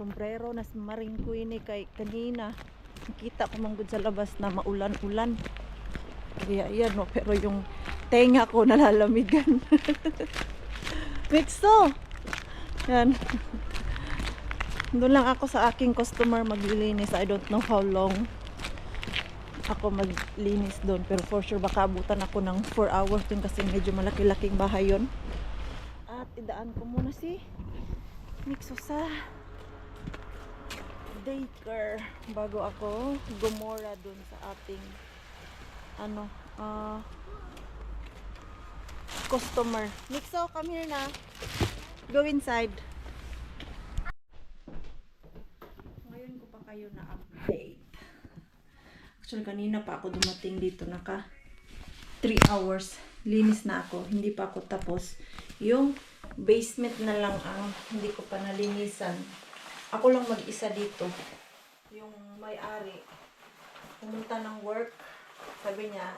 Sombrero na si Maring Queenie kay kanina nakita ko manggod sa labas na maulan-ulan. Kaya yan no, pero yung tenga ko nalalamigan. Mixo! Yan. Doon lang ako sa aking customer maglilinis. I don't know how long ako maglinis doon. Pero for sure baka abutan ako ng 4 hours din kasi medyo malaki-laking bahay yun. At idaan ko muna si Mixo sa daycare bago ako gumora doon sa ating customer. Mixo, come here na. Go inside. Ngayon ko pa kayo na update. Actually kanina pa ako dumating dito, naka 3 hours linis na ako, hindi pa ako tapos. Yung basement na lang ang hindi ko pa nalinisan. Ako lang mag-isa dito. Yung may-ari pumunta ng work, sabi niya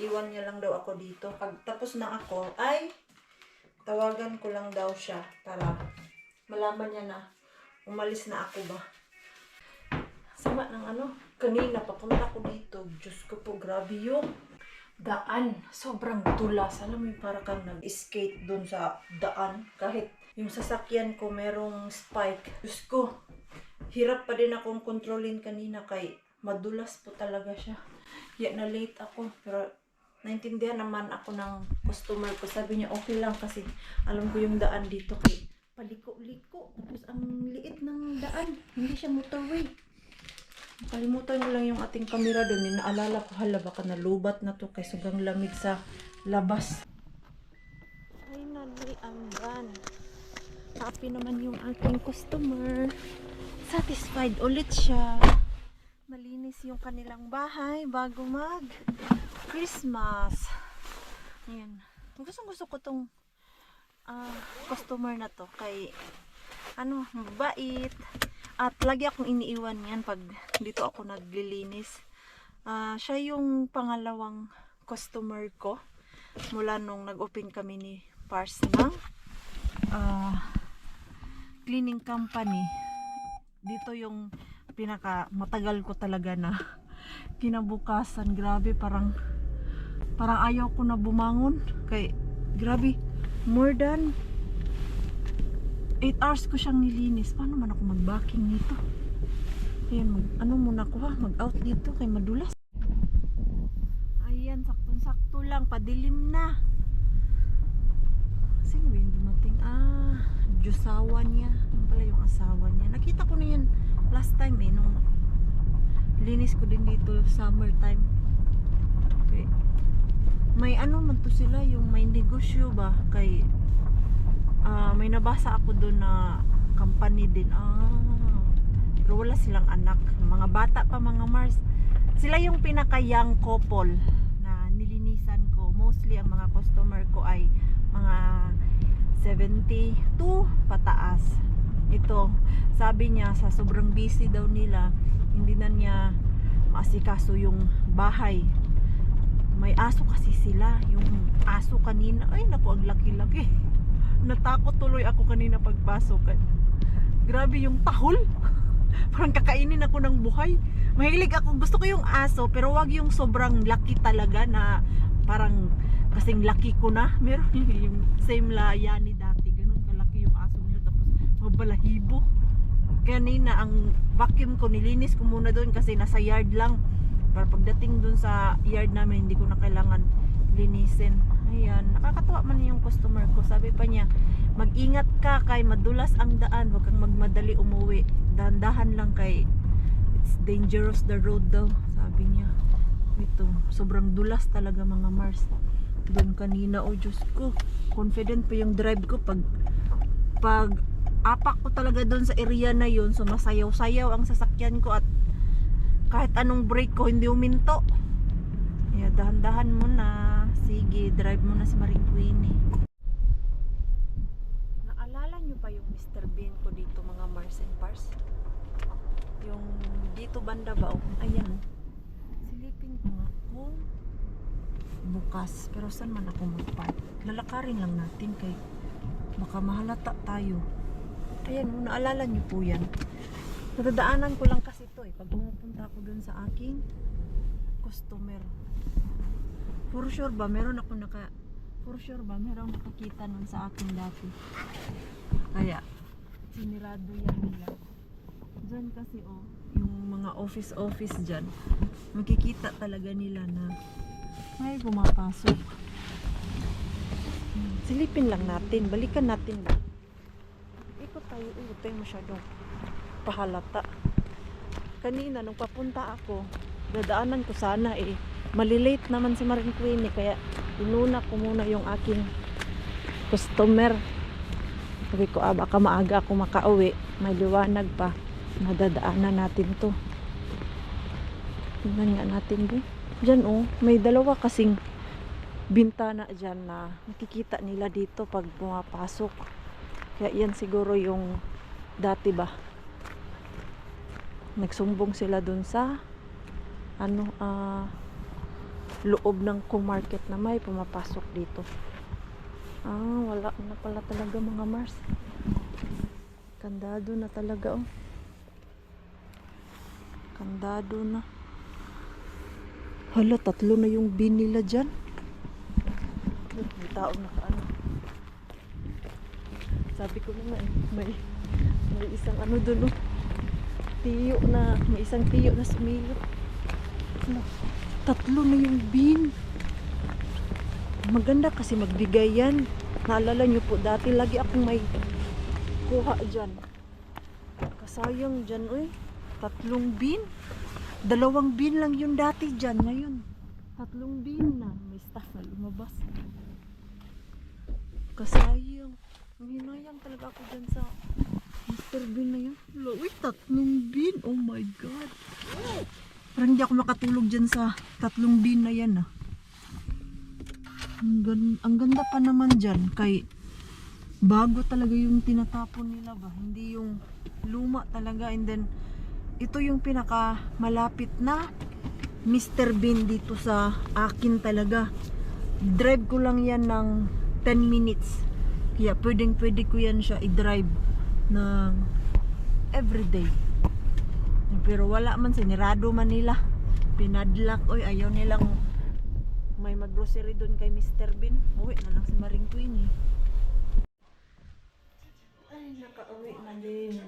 iwan niya lang daw ako dito. Pag tapos na ako ay tawagan ko lang daw siya para malaman niya na umalis na ako ba. Sama ng kanina papunta ko dito, Diyos ko po, grabe yung daan, sobrang tulas. Alam mo para kang nag-skate dun sa daan. Kahit yung sasakyan ko merong spike, Diyos ko, hirap pa din akong kontrolin kanina kay madulas po talaga siya. Kaya na late ako, pero naintindihan naman ako ng customer ko. Sabi niya okay lang kasi alam ko yung daan dito kay paliko-liko. Tapos ang liit ng daan, hindi siya motorway. Kalimutan ko lang yung ating camera doon. Naalala ko, hala baka nalubat na to kay sobrang lamig sa labas. Finally, I'm done. Happy naman yung ating customer. Satisfied ulit siya. Malinis yung kanilang bahay bago mag Christmas. Ayan. Gusto ko tong customer na to kay mabait. At lagi akong iniiwan yan pag dito ako naglilinis. Siya yung pangalawang customer ko mula nung nag-open kami ni Pars ng cleaning company. Dito yung pinaka matagal ko talaga na kinabukasan. Grabe, parang ayaw ko na bumangon kay grabe, more than 8 hours ko siyang nilinis. Paano man ako mag-backing nito? Ayan, muna ako mag-out dito kay madulas. Ayan, saktong-sakto lang, padilim na. Sino ba yung dumating? Josawa niya. Ano pala yung asawa niya? Nakita ko na yan last time nung linis ko din dito summertime. Okay. May man to sila, yung may negosyo ba kay may nabasa ako doon na company din. Pero wala silang anak, mga bata pa, mga Mars. Sila yung pinaka young couple na nilinisan ko. Mostly ang mga customer ko ay mga 72 pataas. Ito, sabi niya sa sobrang busy daw nila, hindi na niya maasikaso yung bahay. May aso kasi sila. Yung aso kanina, ay naku, ang laki-laki. Natakot tuloy ako kanina pagpasok. Grabe yung tahol. Parang kakainin ako ng buhay. Mahilig ako, gusto ko yung aso, pero wag yung sobrang laki talaga na parang kasing laki ko na. Meron yung same layani dati, ganun kalaki yung aso niya, tapos mabalahibo. Kanina ang vacuum ko, nilinis ko muna doon kasi nasa yard lang. Para pagdating doon sa yard namin, hindi ko na kailangan linisin. Ayan, nakakatawa man yung customer ko. Sabi pa niya, mag-ingat ka kay madulas ang daan, wag kang magmadali umuwi. Dahan-dahan lang kay it's dangerous the road daw, sabi niya. Ito, sobrang dulas talaga mga Mars. Doon kanina, oh Diyos ko, confident pa yung drive ko pag apak ko talaga doon sa area na yun, sumasayaw-sayaw ang sasakyan ko at kahit anong brake ko hindi uminto. Yeah, dahan-dahan mo na. Sige, drive mo na si Maring Queenie. Naalala nyo pa yung Mr. Bean ko dito mga Mars and Pars? Yung dito banda ba? Oh, ayan. Silipin ko nga kung bukas. Pero saan man ako magpark? Lalakarin lang natin kay baka mahalata tayo. Ayan, naalala niyo po yan. Nadadaanan ko lang kasi to pag pumupunta ako dun sa aking customer. For sure ba meron nakakita nun sa akin dati. Kaya sinirado yan nila. Diyan kasi yung mga office dyan, makikita talaga nila na may pumapasok. Silipin lang natin, balikan natin ba? Ikot tayo, tayo masyadong pahalata. Kanina nung papunta ako, dadaanan ko sana malilate naman si Maring Queen kaya inuna ko muna yung aking customer. Sabi ko, baka maaga ako makauwi, may liwanag pa, madadaanan natin to. Tingnan nga natin din. Diyan may dalawa kasing bintana dyan na nakikita nila dito pag pumapasok. Kaya yan siguro yung dati ba nagsumbong sila dun sa loob ng co-market na may pumapasok dito. Wala na pala talaga mga Mars. Kandado na talaga kandado na. Hala, 3 na yung bin nila dyan. May tao na sabi ko na may isang dun tiyo na, may isang tiyo na sumilip. 3 na yung bin. Maganda kasi magbigay yan. Naalala nyo po, dati lagi akong may kuha dyan. Kasayang dyan 3 bin. 2 bin lang yung dati dyan. Ngayon 3 bin na. May staff na lumabas. Kasayang. Hinayang talaga ako dyan sa Mr. Bean na yun. 3 bin. Oh my God. Parang hindi ako makatulog dyan sa 3 bin na yan Ang ganda pa naman dyan. Kay bago talaga yung tinatapon nila ba. Hindi yung luma talaga. And then ito yung pinaka malapit na Mr. Bean dito sa akin talaga. Drive ko lang yan ng 10 minutes. Kaya pwede ko yan siya i-drive ng everyday. Pero wala man, sinirado man nila. Pinadlock, ayaw nilang may mag-grocery doon kay Mr. Bean. Uwi na lang si Maring Queen Ay, nakauwi na din.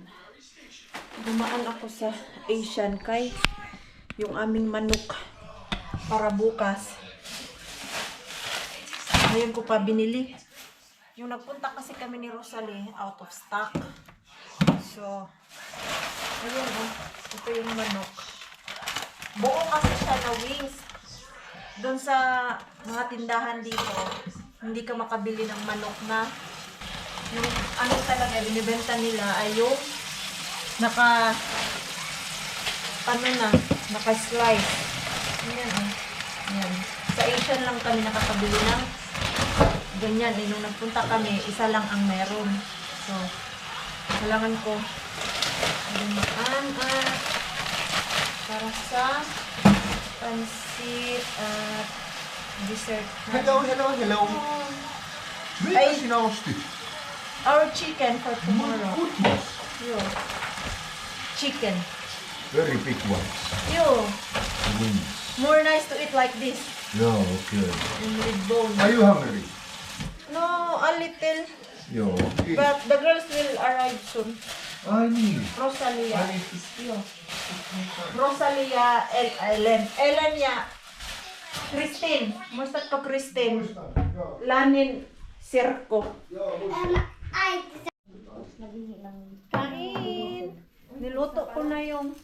Dumaan ako sa Asian kay yung aming manok para bukas. Ngayon ko pa binili. Yung nagpunta kasi kami ni Rosalie, out of stock. So, ayun ito yung manok. Buo kasi siya na wings. Doon sa mga tindahan dito, hindi ka makabili ng manok na yung talaga binibenta nila ay yung naka-slice. Yan. Sa Asian lang kami nakakabili ng ganyan. Nung nagpunta kami, isa lang ang meron. So, kailangan ko lumaan para sa pansit at dessert. Hello. Ay, our chicken for tomorrow. Goodness. Yo. Chicken. Very big ones. Yo. Wings. More nice to eat like this. Yeah, okay. And with bone. Are you hungry? No, a little. Yeah, okay. But the girls will arrive soon. I need. Rosalia. I need to Yo. Rosalia, Ellen ya. Christine. Musta to Christine? Lanin Circo. Kain. Niluto ko na yung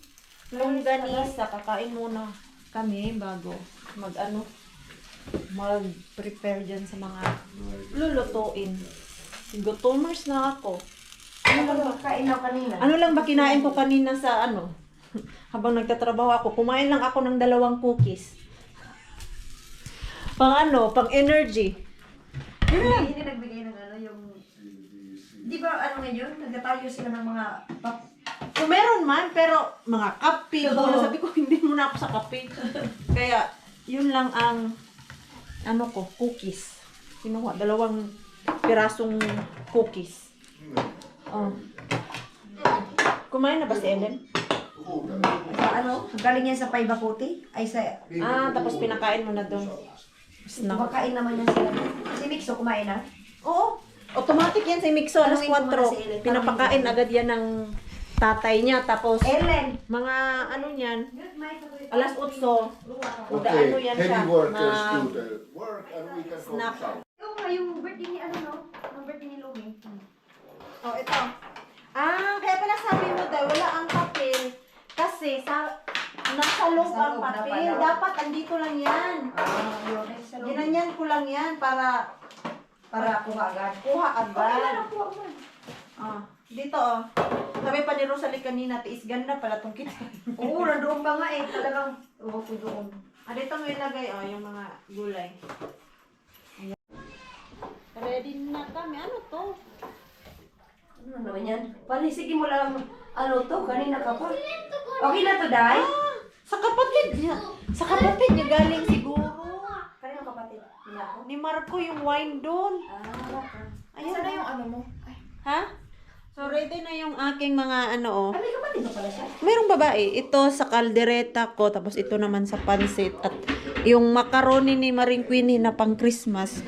longganisa. Kakain muna kami bago mag-prepare dyan sa mga lulutuin. Gutomers na ako. Ano lang ba kinain ko kanina sa habang nagtatrabaho ako, kumain lang ako ng 2 cookies. Pang energy. Hindi nagbigay ng yung... Di ba ngayon? Nagtatayo sila ng mga... Kung meron man, pero mga kape. Sabi ko, hindi muna ako sa kape. Kaya, yun lang ang ano ko, cookies. Kinuha, 2 pirasong cookies. Oh. Kumain na ba si Ellen? Sa ano? Galing yan sa Paibakuti? Ay sa... Tapos pinakain mo na doon. Snack. Kumakain naman yan sila. Si Mixo kumain na? Oo. Automatic yan si Mixo. Alas Tanungin ko muna si 4. Ellen. Pinapakain agad yan ng tatay niya. Tapos, Ellen! mga ano yan, alas 8. Uda Okay, ano yan siya. heavy workers ma- do the work and we can Snack. focus out. Ikaw nga yung birthday ni ano no? Yung birthday ni Lumi. Oh, ito. Kaya pala sabi mo daw, wala ang papel. Kasi nasa loob Nasa ang loob na papel. pala. Dapat andito lang yan. Yun ay sa loob. Ginanyan ko lang yan para Para kuha agad. kuha Okay lang, agad. nakuha mo. Dito Sabi pa ni Rosalie kanina, tiis ganda pala tong kita. Oo, nandoon pa nga eh. Talagang, doon. Dito mo ilagay, yung mga gulay. Ayan. Ready na kami. Ano to? Ano naman yan? Palisigin mo lang, ano to, kanina ka pa. Okay na to, Day? Sa kapatid niya. Sa kapatid niya galing siguro. Kanina kapatid. Hindi ako. Ni Marco yung wine doon. Ayun. Sana yung ano mo? Ha? So ready na yung aking mga ano Ay, may kapatid mo pala siya. Mayroong babae. Ito sa kaldereta ko. Tapos ito naman sa pansit. At yung macaroni ni Maring Queenie na pang Christmas.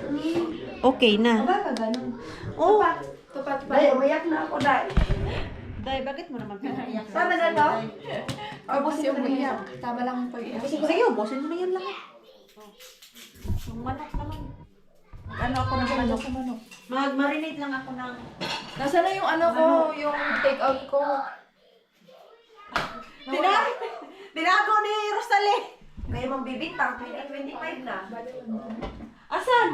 Okay na. Aba ka ganun. Oh. Tupat. Day, umayak na ako, Day. Day, bakit mo naman pinaiyak? Tama na to? Ubus yung umiyak. Tama lang po iyak. Sige, ubusin mo na yan lahat. Yung manok naman. Ano ako ng manok? Sa manok. Mag-marinate lang ako ng... Nasaan na yung ano ko, yung take out ko? Tinago ni Rosalie. Kaya mong bibintang, 2025 na. Asan?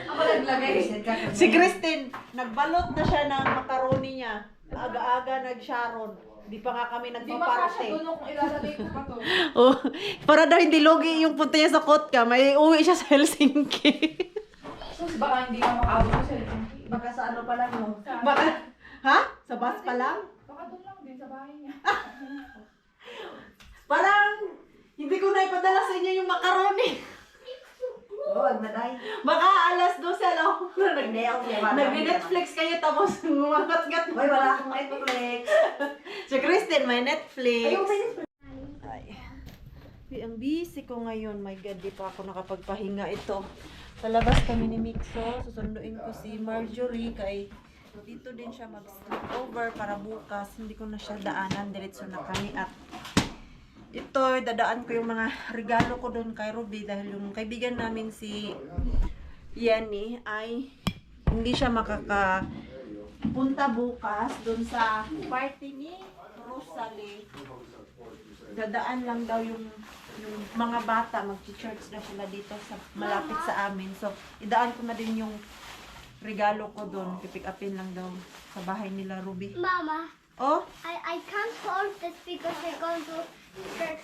Ako naglagay. Si Christine, nagbalot na siya ng macaroni niya. Aga-aga nag-sharon. Di pa nga kami Di makasya nagpaparte. doon kung ilalagay ko pa to. Oh, para daw hindi logi yung punta niya sa Kotka, may uwi siya sa Helsinki. Sus, baka hindi na makaabot ko sa Helsinki. Baka sa ano pa lang, no? Baka, ha? Sa bus pa lang? Baka doon lang din sa bahay niya. Parang, hindi ko na ipadala sa inyo yung macaroni. Oo, wag na, Day. Baka alas 12 lang. Hindi ako siya. Nag-Netflix kayo tapos ngumangat-ngat. Hoy, wala akong Netflix. Si Christine, may Netflix. Ayun, may Netflix. Ay, ang busy ko ngayon. My God, di pa ako nakapagpahinga ito. Sa labas kami ni Mixo. Susunduin ko si Marjorie kay dito din siya mag-sleepover para bukas. Hindi ko na siya daanan. Diretso na kami at ito, dadaan ko yung mga regalo ko doon kay Ruby dahil yung kaibigan namin si Yanni ay hindi siya makakapunta bukas doon sa party ni Rosalie. Dadaan lang daw yung mga bata, mag-church na sila dito sa malapit sa amin. So, idaan ko na din yung regalo ko doon. Pipick upin lang daw sa bahay nila Ruby. Mama, Oh, I can't hold this because I'm going to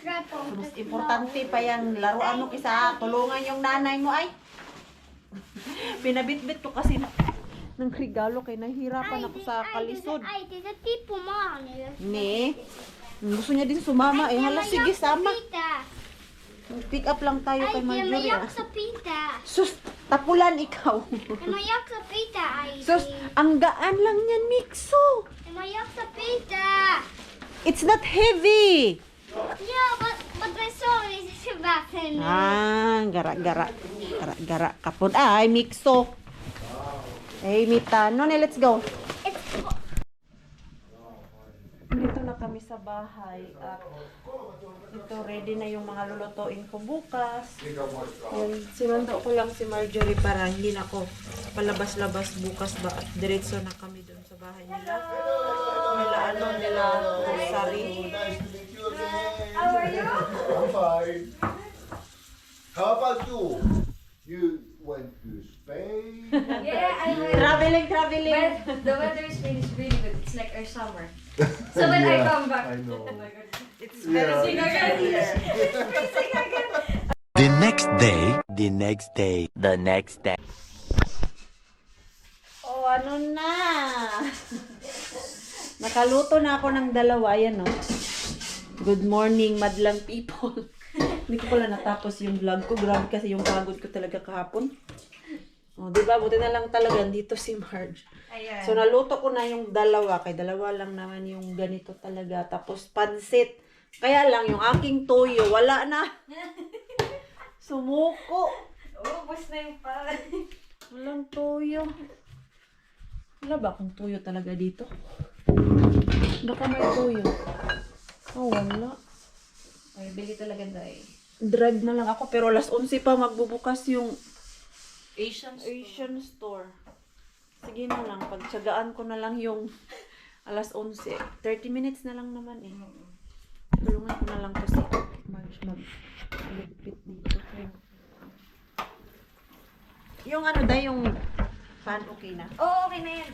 trap on mas this importante pa yung laruan mo kisa tulungan yung nanay mo ay. Pinabitbit ko kasi ng regalo kay nahihirapan ako sa kalisod. I did a tipo man. Ne, gusto niya din sumama eh. Hala, sige, sama. Pick up lang tayo kay Marjorie. Mayak sa pita. Sus, tapulan ikaw. Mayak sa pita, I Sus, ang gaan lang yan, Mixo. Mayak sa pita. It's not heavy. Yeah, but my song is about him. Gara-gara. Gara-gara. Kapon. Ay, Mixo. Hey, Mita. None, let's go. It's Dito na kami sa bahay. At ito, ready na yung mga lulutuin ko bukas. And sinundo ko lang si Marjorie para hindi na ako palabas-labas bukas ba. At diretso na kami doon sa bahay nila. Nila Rosalie. Nice to meet you again. How are you? I'm fine. How about you? You went to Spain? Yeah, I went. Traveling. But the weather is really good. It's like our summer. So when I come back, I know. oh my God. It's Yeah. very again here. The next day, the next day, the next day. Oh, ano na? Nakaluto na ako ng dalawa. Ayan, no? Good morning, madlang people. Hindi ko pala natapos yung vlog ko. Grabe kasi yung pagod ko talaga kahapon. O, diba? Buti na lang talaga dito si Marge. Ayan. So, naluto ko na yung dalawa. Kay dalawa lang naman yung ganito talaga. Tapos, pansit. Kaya lang, yung aking toyo, wala na. Sumuko. Ubus na yung pan. Walang toyo. Wala ba akong toyo talaga dito? Baka may toyo. Oh, wala. Ay, bili talaga dahil. Drive na lang ako. Pero alas 11 pa magbubukas yung Asian store. Sige na lang. Pagtsagaan ko na lang yung alas 11. 30 minutes na lang naman eh. Tulungan ko na lang kasi mag-ligpit dito. Yung ano dahil yung fan okay na? Oo, okay na yan.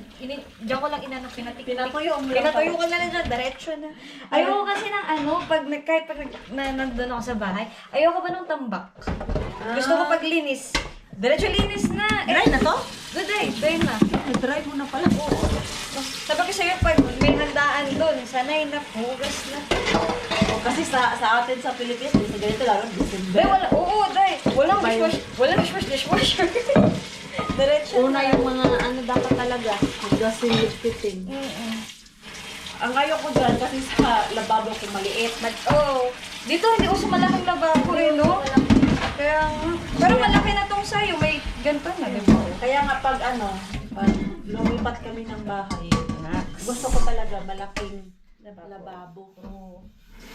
Diyan ko lang pinatik. Pinatuyo mo lang. Pinatuyo ko na lang dyan, diretso na. Ayoko kasi ng kahit pag nandun ako sa bahay, ayoko ba ng tambak? Gusto ko pag linis. Diretso linis na. Dry na to? Good day, dry na. Dry mo na pala. Oo. Sabi ko sa'yo, pag may handaan doon, sanay na, hugas na. Kasi sa atin sa Pilipinas, sa ganito lalo, December. Wala, oo, day. Walang dishwasher. Diretso Una yung mga ano dapat talaga, gasin ligpitin. Ang ayaw ko dyan kasi sa lababo ko maliit. Dito hindi uso malaking lababo eh, no? Kaya pero malaki na tong sa'yo, may ganito na, di ba? Kaya nga pag lumipat kami ng bahay, gusto ko talaga malaking lababo.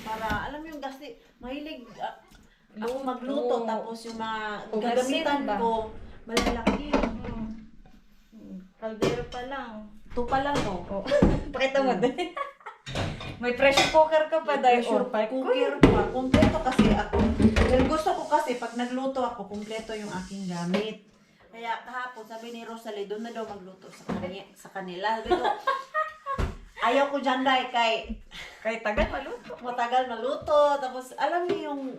Para, alam mo yung kasi, mahilig ako magluto, tapos yung mga gagamitan ba? ko, malalaki. Kaldero pa lang. Ito pa lang, oh. Pakita mo din. May pressure cooker ka pa dahil Pressure cooker pa. Kumpleto kasi ako. Dahil gusto ko kasi pag nagluto ako, kumpleto yung aking gamit. Kaya kahapon sabi ni Rosalie, doon na daw magluto sa kanila. Sabi ko, ayaw ko dyan dahil Kay tagal maluto. matagal maluto. Tapos alam niyo yung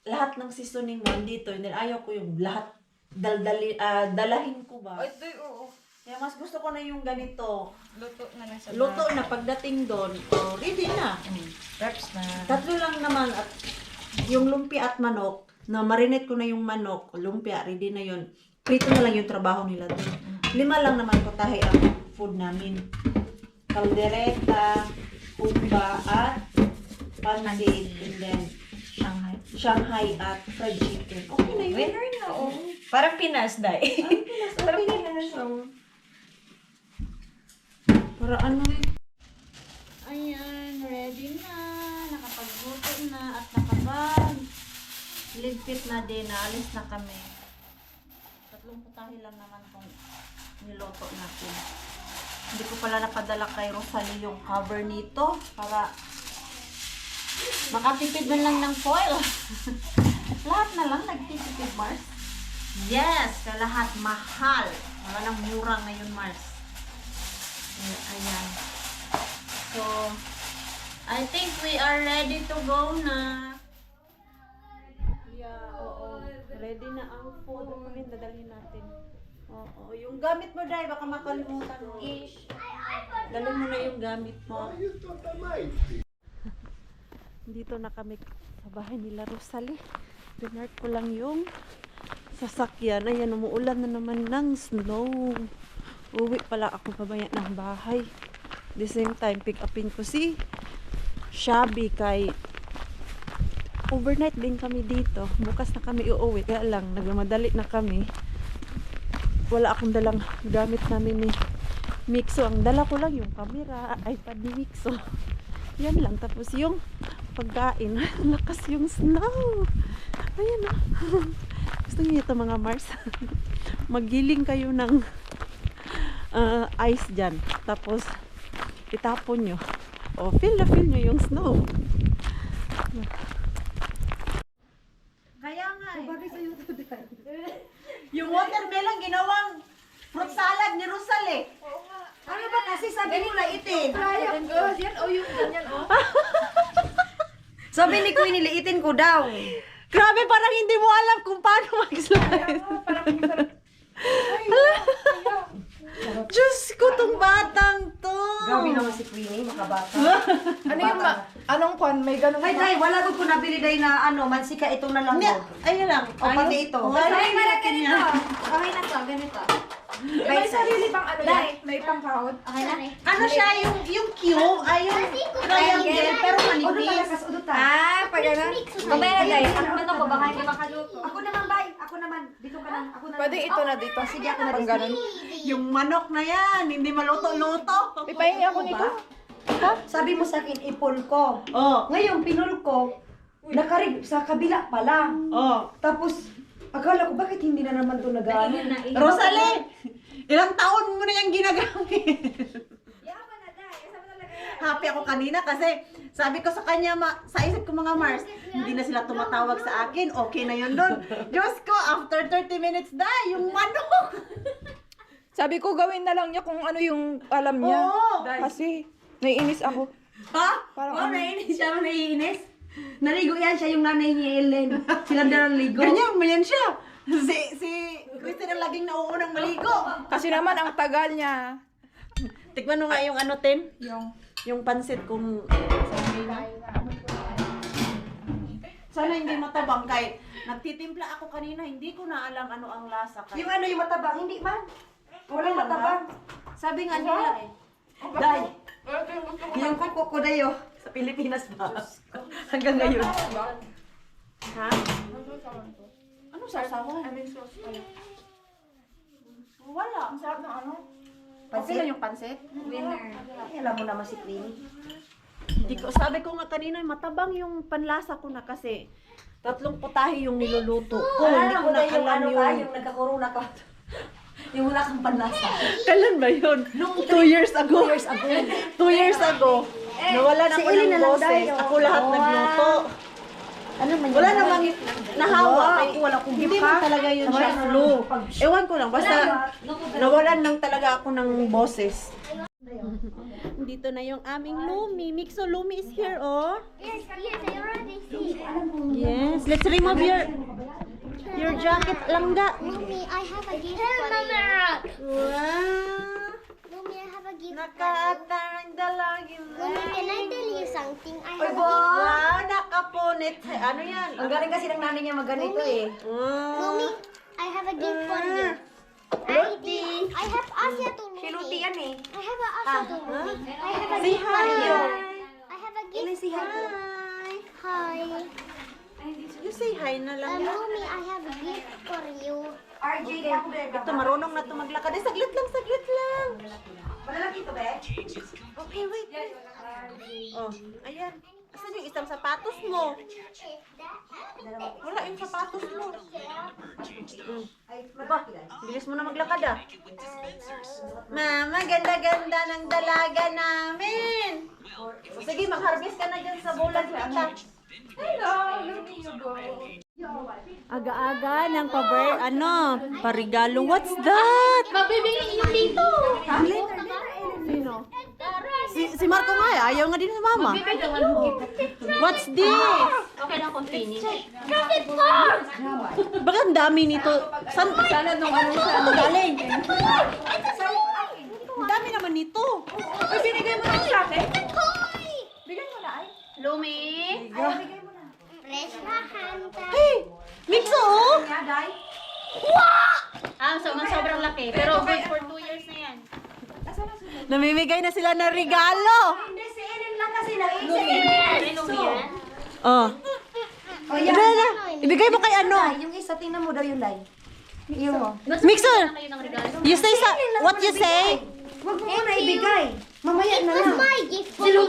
lahat ng seasoning mo dito. Hindi ayaw ko yung lahat dalahin ko ba. Ay, oo. Kaya mas gusto ko na yung ganito. Luto na lang sa Luto na pagdating doon. Oh, ready na. Preps na. Tatlo lang naman at yung lumpia at manok, na marinate ko na yung manok, lumpia, ready na yun. Prito na lang yung trabaho nila doon. 5 lang naman ko tahi ang food namin. Caldereta, humba at pansit, and then Shanghai at fried chicken. Okay na yun. Winner na, oh. Parang Pinas, dahil. Parang Pinas. Para ano eh. Ayan, ready na. Nakapagluto na at ligpit na din. Naalis na kami. 3 putahe lang naman kung niloto natin. Hindi ko pala napadala kay Rosalie yung cover nito para makatipid man lang ng foil. Lahat na lang nagtitipid, Mars. Yes, sa lahat mahal. Wala nang mura ngayon, Mars. Ayan. So, I think we are ready to go na. Yeah, oo. Ready na ang food. Ano rin dadalhin natin? Oo. Yung gamit mo, Dai, baka makalimutan mo. Ish. Dalhin mo na yung gamit mo. You thought I might. Dito na kami sa bahay nila Rosalie. Pinart ko lang yung sasakyan. Ayan, umuulan na naman ng snow. Uwi pala ako pabaya ng bahay. The same time, pick upin ko si Shabby kay overnight din kami dito. Bukas na kami uuwi. Kaya lang, nagmamadali na kami. Wala akong dalang gamit namin ni Mixo. Ang dala ko lang yung camera, iPad ni Mixo. Yan lang. Tapos yung pagkain. Lakas yung snow. Ayan o. Gusto niyo ito mga Mars? Magiling kayo ng ice dyan. Tapos itapon nyo. O, feel nyo yung snow. Kaya nga eh. Yung watermelon ginawang fruit salad ni Rosalie. Ano ba kasi sabi mo laitin? Yan, yung ganyan, oh. Sabi ni Queenie, liitin ko daw. Grabe, parang hindi mo alam kung paano mag-slide. Diyos ko, tong batang to. Grabe naman si Queenie, makabata. Ano yung anong kwan? May ganun. Ay, Day, wala ko nabili, Day, na ano, mansika, ito na lang. Hindi, ayun lang. O, pati ito. Ay, ganito. Okay na to, ganito. May sarili pang ano Dai. yan? May pang-count? Okay na? ano siya, yung cube, ay yung triangle, pero manipis. Pag ano? Mamaya na, Day. Ano ko, baka hindi makaluto. Ako naman, Bay. Ako naman. Dito ka lang. Ako naman. Pwede ito na dito. Sige, ako na pang ganun. Yung manok na yan, hindi maluto-luto. Ipahingi ako nito. Sabi mo sa akin, ipul ko. Oh, Ngayon, pinul ko, nakarig sa kabila pa lang. oh. Tapos, akala ko, bakit hindi na naman ito nag-ano? Rosalie, ilang taon mo na yung ginagamit? Happy ako kanina kasi sabi ko sa kanya, sa isip ko mga Mars, hindi na sila tumatawag sa akin, okay na yun doon. Diyos ko, after 30 minutes na, yung manok! Sabi ko, gawin na lang niya kung ano yung alam niya. Oo. Kasi, naiinis ako. Ha? Parang Oh, ano? naiinis siya, naiinis. Naligo yan siya, yung nanay ni Ellen. Sila na ligo. Ganyan, mayan siya. Si Christine ang laging nauunang maligo. Kasi naman, ang tagal niya. Tikman mo nga yung ano, Tin? Yung, Yung pansit kung sana hindi matabang kahit nagtitimpla ako kanina, hindi ko na alam ano ang lasa Yung kahit. ano, yung matabang, hindi man. Walang matabang. Sabi nga nila eh. Dahil, Yung kuko ko dayo. Sa Pilipinas ba? Hanggang ngayon. ha? Ano sasawan? Wala. ang sarap ng ano? Okay lang yung pansit? Winner. Ay, alam mo naman si Queenie. Hindi ko, sabi ko nga kanina, matabang yung panlasa ko na kasi 3 putahe yung niluluto ko. Hindi ko na yung alam ano ka, yung... yung nagkakorona ka. Yung wala kang panlasa. Kailan ba yun? 2 years ago. 2 years ago. 2 years ago. Nawala na si ako Ellie ng na lang boses. tayo. Ako lahat nagluto. Ano man Wala namang nahawa. Ako wala kong Hindi man talaga yun siya flu. Ewan ko lang. Basta nawalan lang talaga ako ng boses. Dito na yung aming Lumi. Mixo Lumi is here, oh. Yes, I already see. Yes. Let's remove your jacket, langga. Mommy, I have a gift for you. Wow. Mommy, I have a gift for you. Nakaatarang dalagin. Mommy, can I tell you something? I Oy, have a bo! gift. Wow, nakapunit. Ano yan? Ang galing kasi ng nanay niya magganito eh. Mommy, I have a gift for you. Luti. I have Asya to Si Luti yan eh. I have a Asya to Luti. I have a Say gift for you. hi. I have a gift Ili si for you. Hi. Hi. You say hi na lang. Mommy, I have a gift for you. RJ, kaya ako ba? Ito, marunong na ito maglakad. Eh, saglit lang, saglit lang. Malalaki ito ba? Okay, wait. Oh, ayan. Asan yung isang sapatos mo? Wala yung sapatos mo. Ba, bilis mo na maglakad ah. Mama, ganda-ganda ng dalaga namin. Sige, mag-harvest ka na dyan sa bulan kita. Hello, Lumigo. Aga-aga ng parigalo. What's that? Mabibili yung dito. Sino? Si Marco nga eh. Ayaw nga din sa mama. What's this? Okay lang kung finish. Profit for! Bakit ang dami nito? Sana nung ano siya galing? Ang dami naman nito. Uy, binigay mo lang sa akin? Toy! Bigyan mo na ay. Lumi? Fresh na hanta. Hey! Mixo oh! Sobrang laki. Pero good for 2 years na yan. Namimigay na sila ng regalo. Hindi, si Ellen lang kasi naisip. Lumi yan? Oh. O yan. Ibigay na. Ibigay mo kay ano? Day, yung isa, tingnan mo daw yung Day. Yung mo. Mixo! You say sa... What you say? Huwag mo muna ibigay. Mamaya na lang. My gift for you.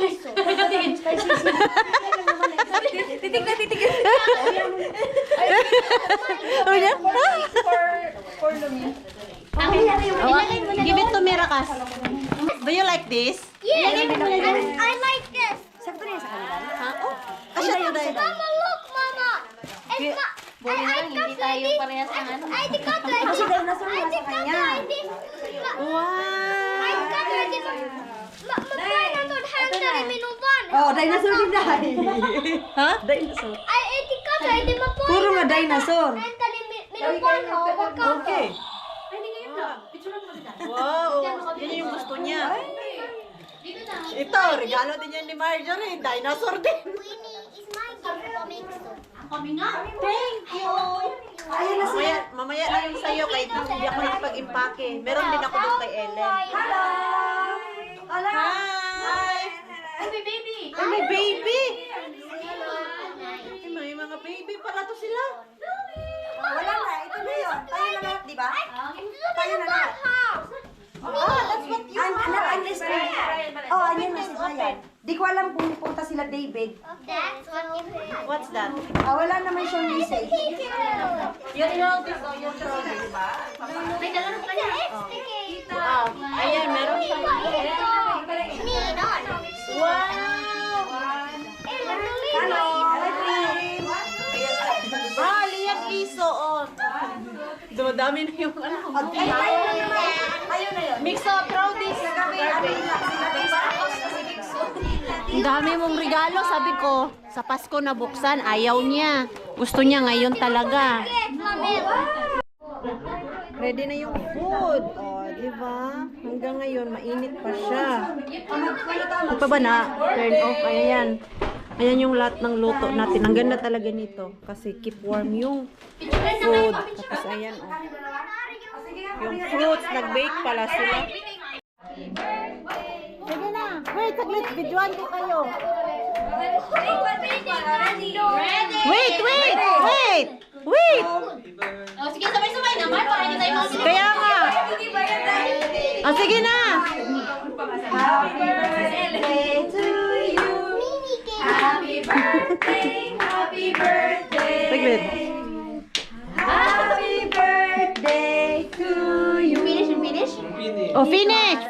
Titig na, titig na. Oh, yeah? For Lumi. Give it to Miracas. Do you like this? Yes, I like this. Sakto na yan sa kanila. Ha? Oh, kasya to dahil. Mama, look, Mama. It's not. Hindi tayo parehas ng ano. I got ready. Kasi dahil nasa mga sa kanya. Wow! I got ready. Dinosaur hunter minuban. Oh, dinosaur din Day. Ha? Dinosaur. I got ready mapoy. Puro nga dinosaur. Hunter minuban ho. Okay. Wow! Yan yung gusto niya. Ito, regalo din yan ni Marjorie. Dinosaur din. Winnie kami nga. Thank you. Ayun na siya. Mamaya na yung sa'yo kahit hindi ako nakapag-impake. Meron din ako doon kay Ellen. Hello! Hello! Hi! Ay, may baby. Ay, may baby! Ay, may mga baby pala to sila. Wala na, ito na yun. Tayo na lahat, di ba? Tayo na lahat. That's what you Unless oh, ayun na si Ryan. Di ko alam kung punta sila David. That's what you have. What's that? Wala naman siyang message. Your trophy, so your trophy, di ba? May dalawa pa niya. Ayan, meron siya. Wow! Hello! Ah, Liam Iso, oh. Dumadami na yung ano. Ayun na yun. Mixo, throw this. Ang dami mong regalo, sabi ko, sa Pasko na buksan, ayaw niya. Gusto niya ngayon talaga. Ready na yung food. Oh, di ba? Hanggang ngayon, mainit pa siya. Ito pa ba na? Turn off. Ayan. Ayan yung lahat ng luto natin. Ang ganda talaga nito. Kasi keep warm yung food. Tapos ayan, oh. Yung fruits, nag-bake pala sila. Sige na. Wait, saglit. Videoan ko kayo. Wait! Wait! Oh, sige, sabay-sabay naman. Para hindi tayo mga Kaya nga. Ah, sige na. Happy birthday to you. Happy birthday, happy birthday. Saglit. Happy birthday to you. Finish? Oh, finish!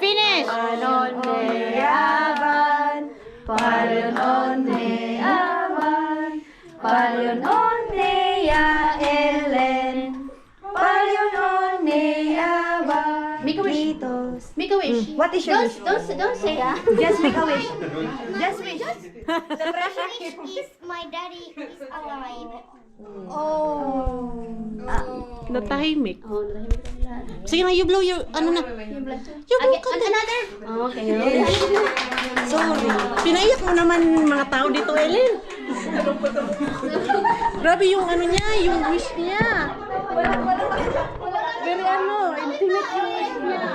Yaban, palyon onne aban, palyon onne ya Ellen, palyon onne aban. Make a wish. Titos. Make a wish. What is your wish? Don't say ah. Just make a wish. Just wish. Wish is my daddy is alive. Natahimik. Sige na, you blow your, ano na. You blow ka din. Another. Okay. Sorry. Pinaiyak mo naman mga tao dito, Ellen. Grabe yung ano niya, yung wish niya. Very ano, intimate yung wish niya.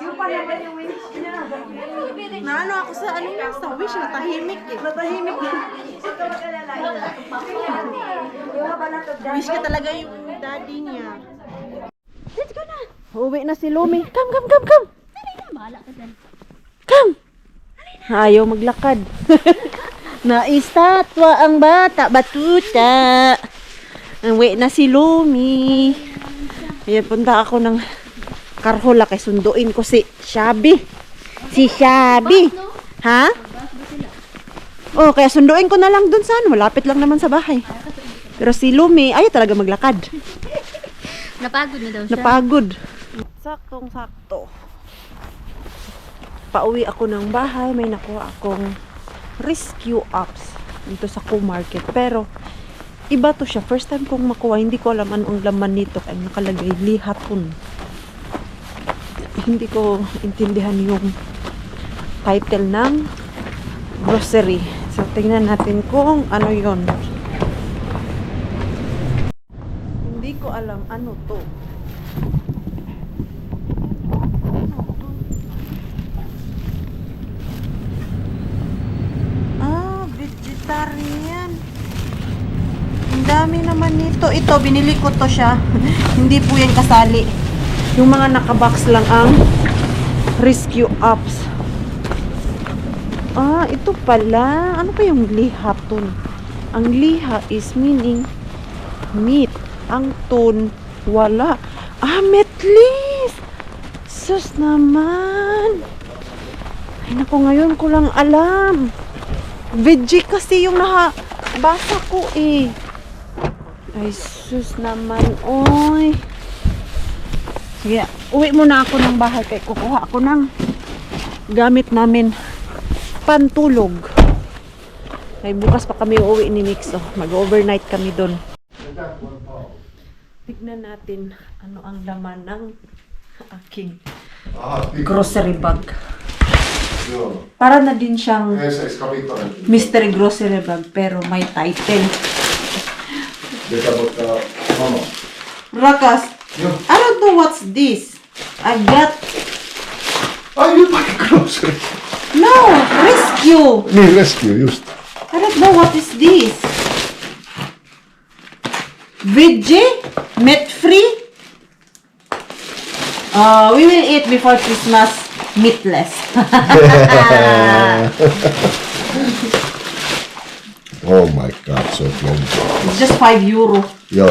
Yung pala ba yung wish niya? Naano ako sa ano niya, sa wish, natahimik eh. Natahimik din. Yung ba na to? Wish ka talaga yung daddy niya. Let's go na. Uwi na si Lumi. Come. Come. Ayaw maglakad. Naistatwa ang bata, batuta. Uwi na si Lumi. Ayan, punta ako ng Karhola kay sunduin ko si Shabby. Si Shabby. Ha? Oh, kaya sunduin ko na lang dun sa ano. Malapit lang naman sa bahay. Pero si Lumi, ayaw talaga maglakad. Napagod na daw siya. Napagod. Saktong-sakto. Pauwi ako ng bahay. May nakuha akong rescue apps dito sa Co-Market. Pero, iba to siya. First time kong makuha. Hindi ko alam anong laman nito. Kaya nakalagay lihapon. Hindi ko intindihan yung title ng grocery. So, tingnan natin kung ano yon. Hindi ko alam ano to. Vegetarian. Ang dami naman nito. Ito, binili ko to siya. Hindi po yan kasali. Yung mga nakabox lang ang rescue apps. Ah, ito pala. Ano pa yung liha ton? Ang liha is meaning meat. Ang ton, wala. Ah, metlis! Sus naman. Ay, naku, ngayon ko lang alam. Veggie kasi yung basa ko eh. Ay, sus naman, oy. Sige, uwi muna ako ng bahay kaya kukuha ako ng gamit namin pantulog. Ay, bukas pa kami uuwi ni Mixo. Mag-overnight kami doon. Tignan natin ano ang laman ng aking grocery bag. Joo. Para na din siyang Esa es kapitale. mystery grocery bag pero may title. Joka ottaa mama. Rakas, Joo. I don't know what's this. I got Ai nyt vaikka grocery. no rescue. Niin, rescue just. I don't know what is this. Veggie, meat free. We will eat before Christmas meatless. Oh my god, so plenty. It's just €5. Joo.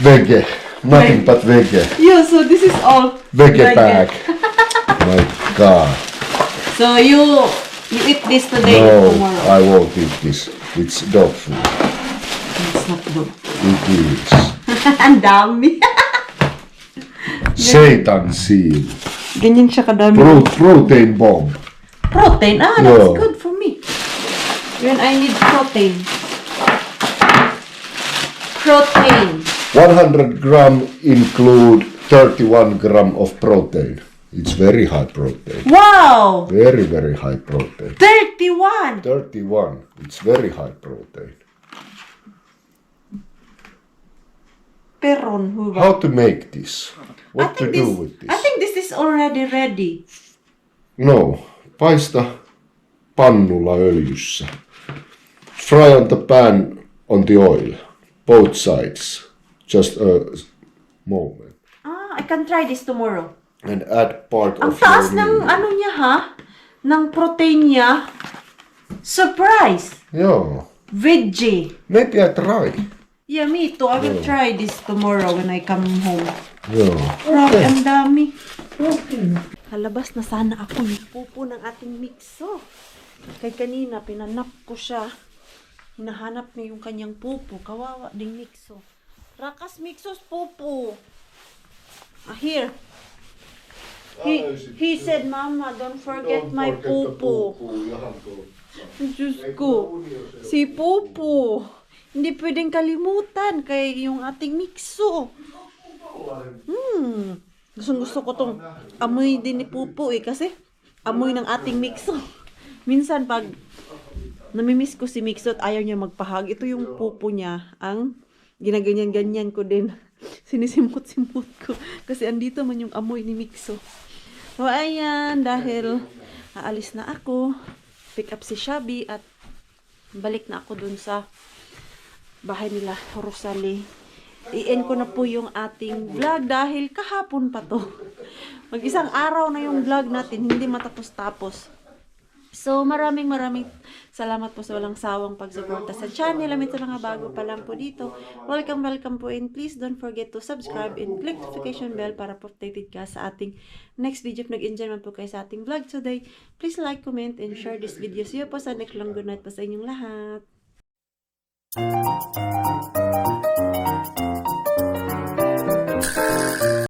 Vege. Nothing but vege. Yeah, so this is all. Vege like bag. My god. So you eat this today No, and tomorrow. I won't eat this. It's dog food. It's not good. It is. Ang dami. Satan seal. Ganyan siya kadami. Protein bomb. Protein? That's Yeah. good for me. When I need protein. Protein. 100 gram include 31 gram of protein. It's very high protein. Wow! Very, very high protein. 31! 31. It's very high protein. Peron, huwa. How to make this? What to do with this? I think this is already ready. No. Paista pannulla öljyssä. Fry on the pan on the oil. Both sides. Just a moment. I can try this tomorrow. And add part Ang of taas your ng meat. ano niya ha? Ng protein niya. Surprise! Joo. Veggie. Maybe I try. Yeah, me too. I will try this tomorrow when I come home. Joo. Grabe, ang dami. Halabas na sana ako yung pupo ng ating mixo. Kay kanina, pinanap ko siya. Hinahanap niya yung kanyang pupo. Kawawa ding mixo. Rakas mixos pupo. Here. He said, Mama, don't forget my pupo. Diyos ko. Si pupo. Hindi pwedeng kalimutan kay yung ating mixo. Gusto ko tong amoy din ni Pupo kasi amoy ng ating mixo. Minsan pag namimiss ko si Mixo at ayaw niya magpahag, ito yung pupo niya ang ginaganyan-ganyan ko din. Sinisimot-simot ko kasi andito man yung amoy ni Mixo. So ayan, dahil aalis na ako, pick up si Shabby at balik na ako dun sa bahay nila Rosalie. I-end ko na po yung ating vlog dahil kahapon pa to. Mag-isang araw na yung vlog natin, hindi matapos-tapos. So, maraming salamat po sa walang sawang pagsuporta sa channel. Amit sa mga bago pa lang po dito. Welcome po and please don't forget to subscribe and click notification bell para po updated ka sa ating next video. If nag-enjoy man po kayo sa ating vlog today, please like, comment, and share this video. See you po sa next long good night po sa inyong lahat.